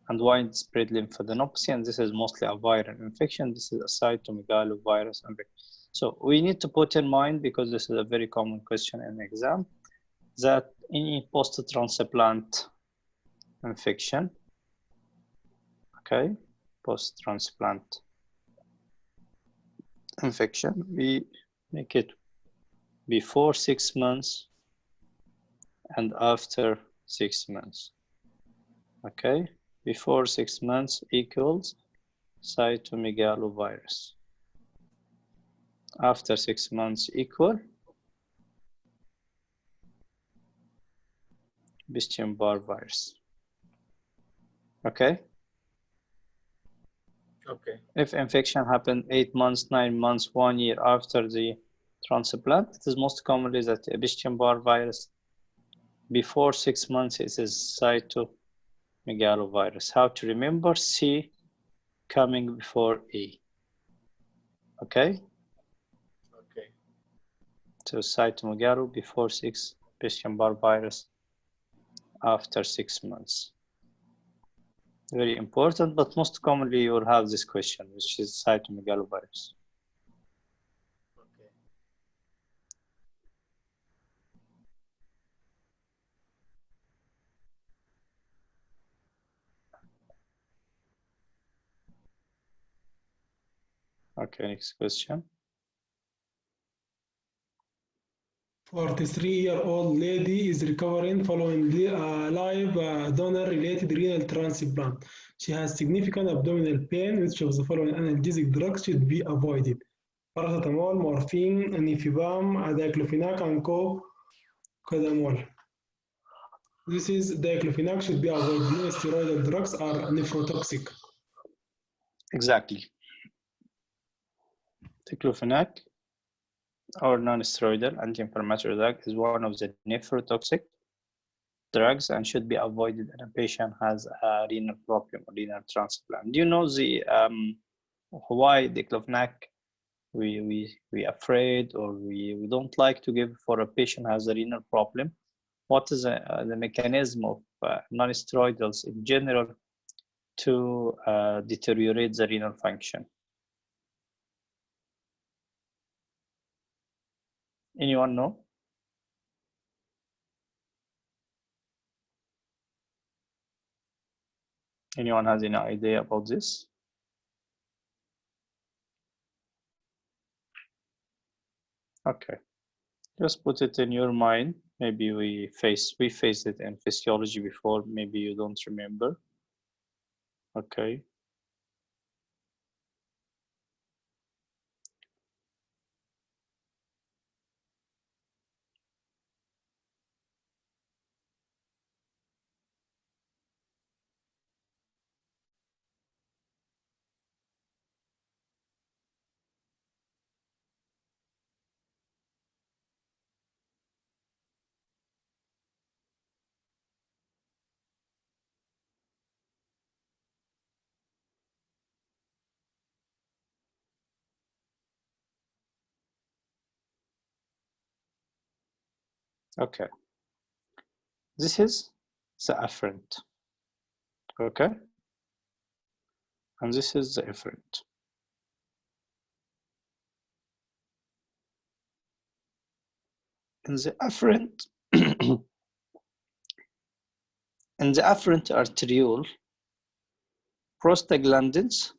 and widespread lymphadenopathy, and this is mostly a viral infection. This is a cytomegalovirus infection. So we need to put in mind, because this is a very common question in the exam, that any post-transplant infection, okay, post-transplant infection, we make it before 6 months and after 6 months, okay? Before 6 months equals cytomegalovirus. After 6 months equal Epstein-Barr virus. Okay? Okay. If infection happened 8 months, 9 months, 1 year after the transplant, it is most commonly that Epstein-Barr virus. Before 6 months, it is cytomegalovirus. How to remember? C coming before E. Okay? Okay. So cytomegalo before 6, Epstein-Barr virus after 6 months. Very important, but most commonly you will have this question, which is cytomegalovirus. Okay. Okay, next question. 43-year-old lady is recovering following live donor-related renal transplant. She has significant abdominal pain. Which of the following analgesic drugs should be avoided? Paracetamol, morphine, nifibam, diclofenac, and cocodamol. This is diclofenac should be avoided. Non-steroidal drugs are nephrotoxic. Exactly. Diclofenac or non-steroidal anti-inflammatory drug is one of the nephrotoxic drugs and should be avoided when a patient has a renal problem or renal transplant. Do you know the why diclofenac we afraid or we don't like to give for a patient who has a renal problem? What is the mechanism of non-steroidals in general to deteriorate the renal function? Anyone know? Anyone has any idea about this? Okay, just put it in your mind. Maybe we faced it in physiology before. Maybe you don't remember. Okay. Okay. This is the afferent. Okay. And this is the efferent. In the afferent, in the afferent arteriole, prostaglandins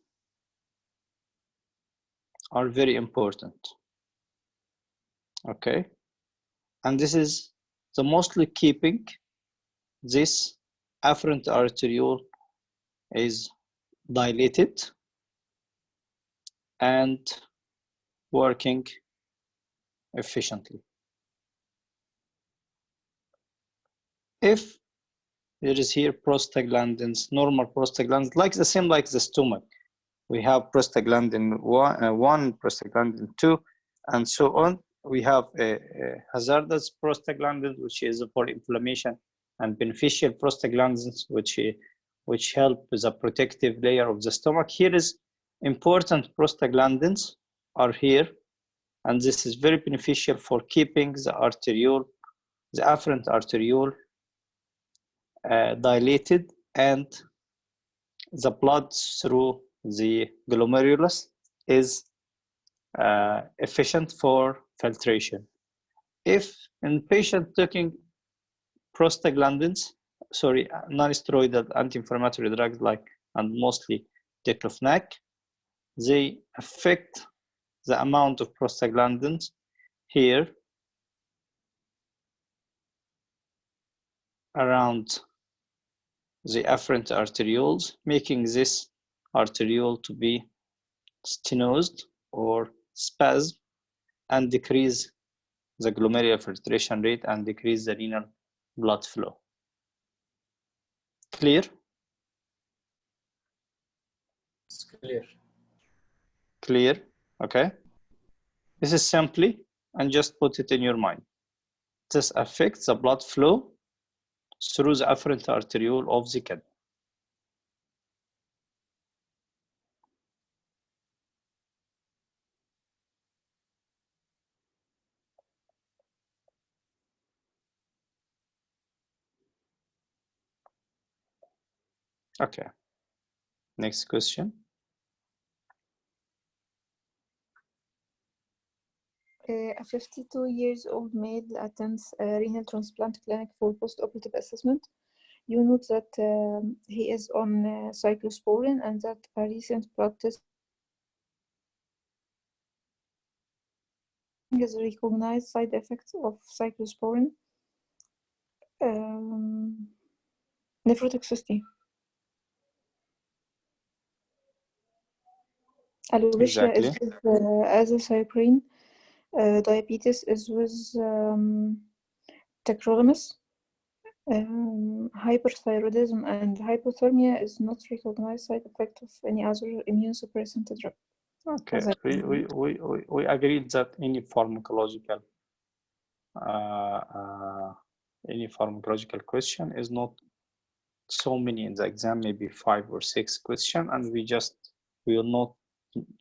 are very important. Okay, and this is the mostly keeping this afferent arteriole is dilated and working efficiently. If there is here prostaglandins, normal prostaglandins, like the same like the stomach, we have prostaglandin 1, prostaglandin 2, and so on. We have a hazardous prostaglandin, which is for inflammation, and beneficial prostaglandins, which help the protective layer of the stomach. Here is important prostaglandins are here, and this is very beneficial for keeping the arteriole, the afferent arteriole, dilated, and the blood through the glomerulus is efficient for filtration. If in patient taking prostaglandins, sorry, non-steroidal anti-inflammatory drugs like, and mostly diclofenac, they affect the amount of prostaglandins here around the afferent arterioles, making this arteriole to be stenosed or spasm, and decrease the glomerular filtration rate and decrease the renal blood flow. Clear? It's clear. Clear, okay. This is simply, and just put it in your mind. This affects the blood flow through the afferent arteriole of the kidney. Okay, next question. A 52-year-old male attends a renal transplant clinic for post-operative assessment. You note that he is on cyclosporin and that a recent blood test is recognized side effects of cyclosporin. Nephrotoxicity. Alopecia Exactly. is with azathioprine. Diabetes is with tacrolimus. Hyperthyroidism and hypothermia is not recognized side effect of any other immune suppressant drug. Okay, we agreed that any pharmacological question is not so many in the exam, maybe 5 or 6 questions, and we will not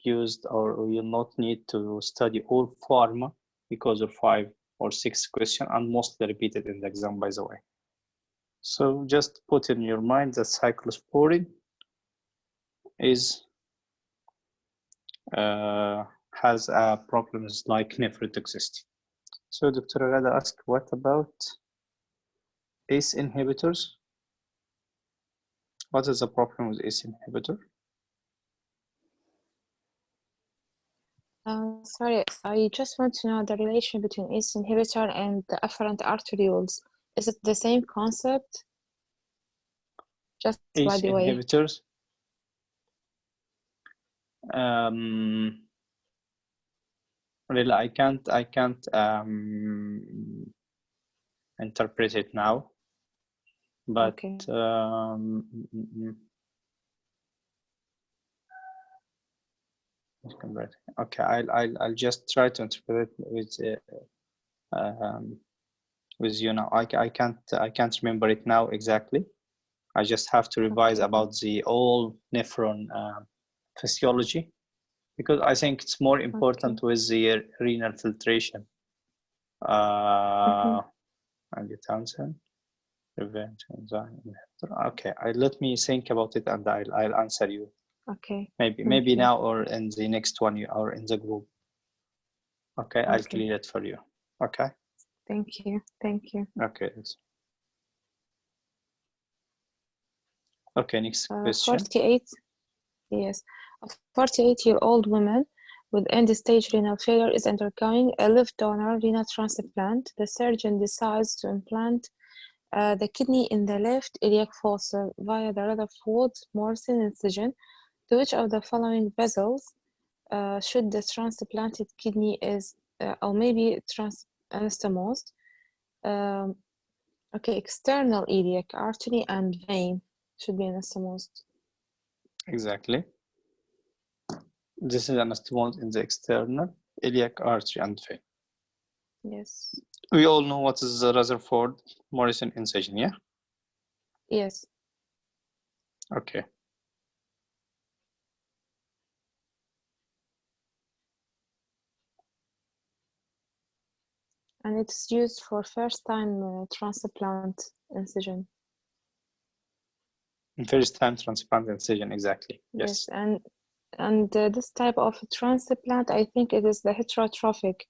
use, or we will not need to study all pharma because of 5 or 6 questions, and mostly repeated in the exam, by the way. So just put in your mind that cyclosporin is has problems like nephrotoxicity. So Dr. Rada asked, what about ACE inhibitors? What is the problem with ACE inhibitor? Sorry, I just want to know the relation between ACE inhibitor and the afferent arterioles. Is it the same concept? Just ACE by the way. inhibitors. Really, I can't interpret it now, but okay. Okay, I'll just try to interpret it with you now. I can't remember it now exactly. I just have to revise about the all nephron physiology, because I think it's more important with the renal filtration. Angiotensin, prevent enzyme inhibitor. Okay, let me think about it and I'll answer you. Okay. Maybe now or in the next one or in the group. Okay, I'll clear it for you. Okay. Thank you. Okay. Okay, next question. 48. Yes, a 48-year-old woman with end-stage renal failure is undergoing a live donor renal transplant. The surgeon decides to implant the kidney in the left iliac fossa via the Rutherford Morrison incision. To which of the following vessels should the transplanted kidney is, or maybe anastomosed? Okay, external iliac artery and vein should be anastomosed. Exactly. This is anastomosed in the external iliac artery and vein. Yes. We all know what is the Rutherford Morrison incision, yeah? Yes. Okay. And it's used for first-time transplant incision. First-time transplant incision, exactly. Yes. And this type of transplant, I think it is the heterotrophic,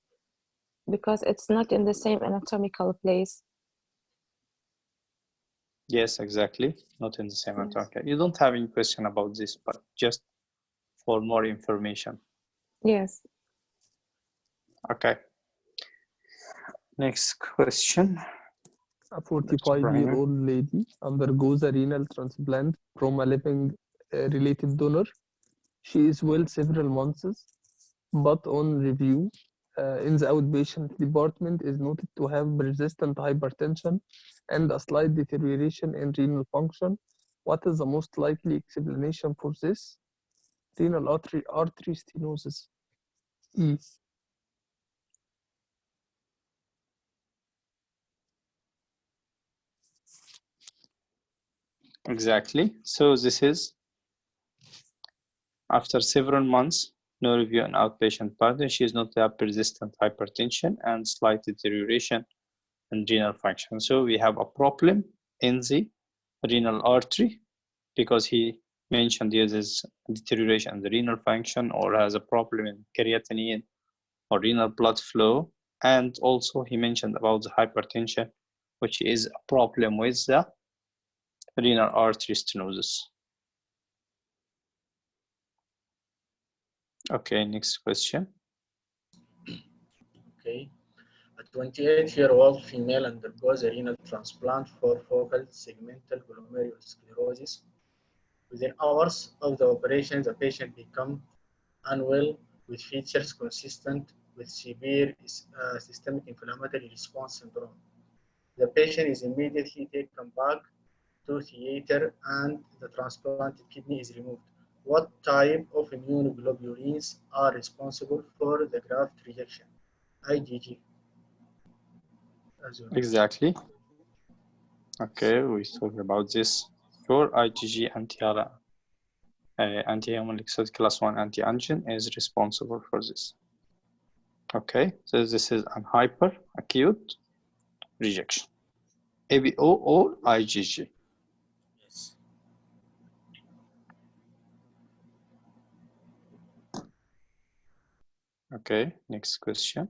because it's not in the same anatomical place. Yes, exactly. Not in the same Yes. anatomical. You don't have any question about this, but just for more information. Yes. Okay. Next question. A 45-year-old lady undergoes a renal transplant from a living related donor. She is well several months, but on review in the outpatient department is noted to have persistent hypertension and a slight deterioration in renal function. What is the most likely explanation for this? Renal artery stenosis. E. Exactly. So this is after several months, no review in outpatient pattern. She is not to have persistent hypertension and slight deterioration in renal function. So we have a problem in the renal artery because he mentioned there is deterioration in the renal function or has a problem in creatinine or renal blood flow. And also he mentioned about the hypertension, which is a problem with the renal artery stenosis. Okay, next question. Okay. A 28-year-old female undergoes a renal transplant for focal segmental glomerulosclerosis. Within hours of the operation, the patient becomes unwell with features consistent with severe systemic inflammatory response syndrome. The patient is immediately taken back to theater and the transplanted kidney is removed. What type of immunoglobulins are responsible for the graft rejection? IgG. Exactly. Okay, we talked about this. Your IgG anti-human lymphocyte class 1 anti-antigen is responsible for this. Okay, so this is an hyperacute rejection. ABO or IgG? Yes. Okay, next question.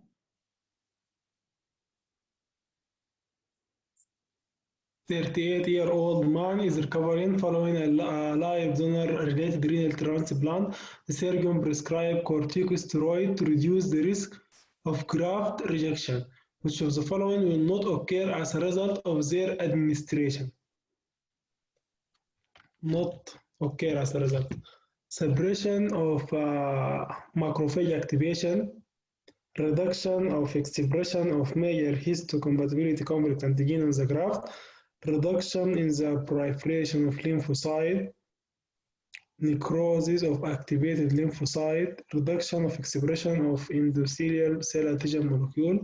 A 38-year-old man is recovering following a live donor-related renal transplant. The surgeon prescribed corticosteroid to reduce the risk of graft rejection. Which of the following will not occur as a result of their administration? Not occur as a result. Suppression of macrophage activation, reduction of expression of major histocompatibility complex antigen on the graft, reduction in the proliferation of lymphocyte, necrosis of activated lymphocyte, reduction of expression of endothelial cell antigen molecule.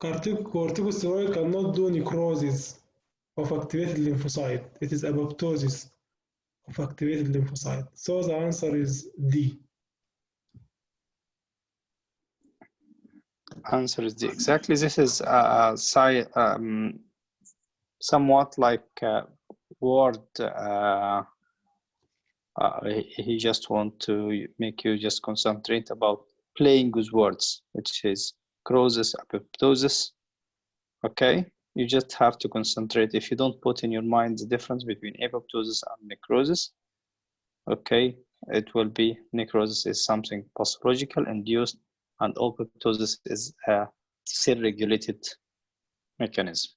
Corticosteroid cannot do necrosis of activated lymphocyte. It is apoptosis of activated lymphocyte. So the answer is D. Answer is D. Exactly. This is somewhat like word. He just want to make you just concentrate about playing with words, which is necrosis, apoptosis. Okay, You just have to concentrate. If you don't put in your mind the difference between apoptosis and necrosis, okay, it will be necrosis is something pathological induced, and apoptosis is a cell-regulated mechanism.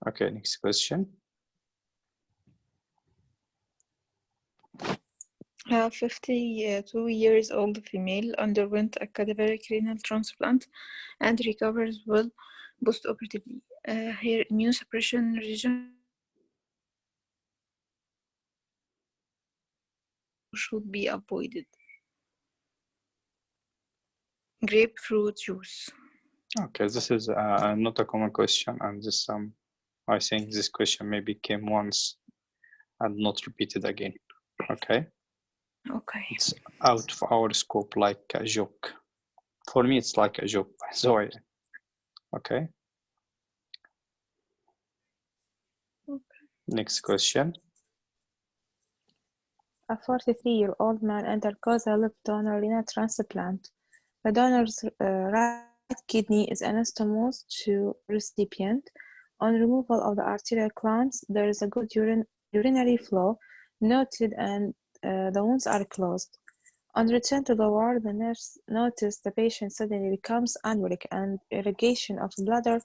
Okay, next question. 52 years old female underwent a cadaveric renal transplant and recovers well postoperatively. Her immunosuppression regimen should be avoided. Grapefruit juice. Okay, this is not a common question, and this I think this question maybe came once and not repeated again. Okay. Okay. It's out of our scope, like a joke. For me, it's like a joke. Sorry. Okay. Next question. A 43-year-old man undergoes a left donor renal transplant. The donor's right kidney is anastomosed to recipient. On removal of the arterial clamps, there is a good urinary flow noted, and the wounds are closed. On return to the ward, the nurse noticed the patient suddenly becomes anuric, and irrigation of the bladder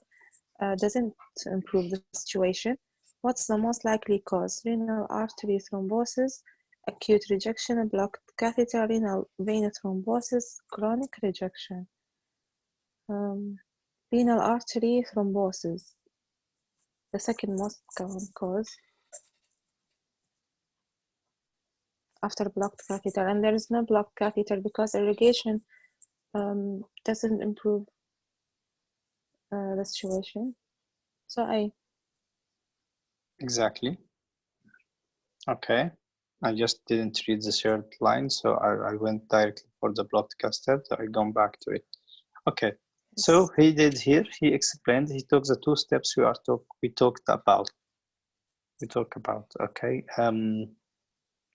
doesn't improve the situation. What's the most likely cause? Renal artery thrombosis, acute rejection, blocked catheter, renal vein thrombosis, chronic rejection. Renal artery thrombosis, the second most common cause after blocked catheter, and there is no blocked catheter because irrigation doesn't improve the situation. So Exactly. Okay. I just didn't read the third line, so I went directly for the blocked catheter. So I gone back to it. Okay. So he did here. He explained. He took the two steps we talked about. Okay.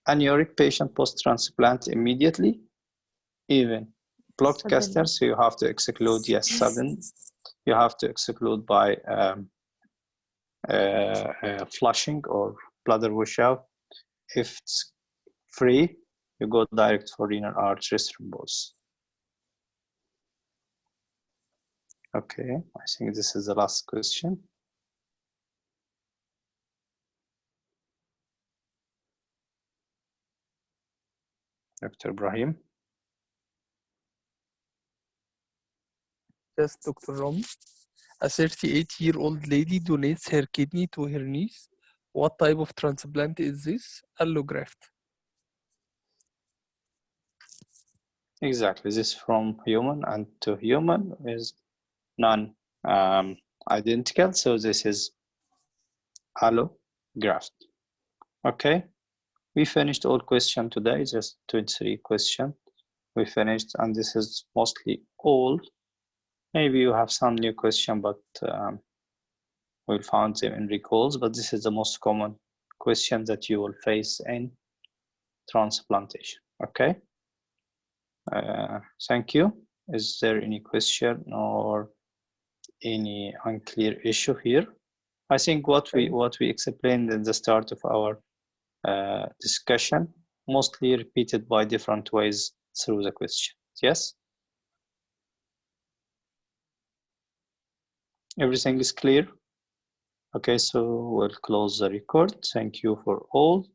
Anuric patient post-transplant immediately, even blocked catheter, so you have to exclude, yes, sudden. You have to exclude by flushing or bladder washout. If it's free, you go direct for renal artery thrombosis. Okay, I think this is the last question. Dr. Ibrahim. Yes, Dr. Rom. A 38-year-old lady donates her kidney to her niece. What type of transplant is this? Allograft. Exactly, this from human and to human is non-identical, so this is allograft. Okay, we finished all questions today, just 23 questions we finished, and this is mostly all. Maybe you have some new question, but we'll find them in recalls, but this is the most common question that you will face in transplantation. Okay. Thank you. Is there any question or any unclear issue here? I think what we explained in the start of our discussion mostly repeated by different ways through the question. Yes. Everything is clear. Okay, so we'll close the record. Thank you for all.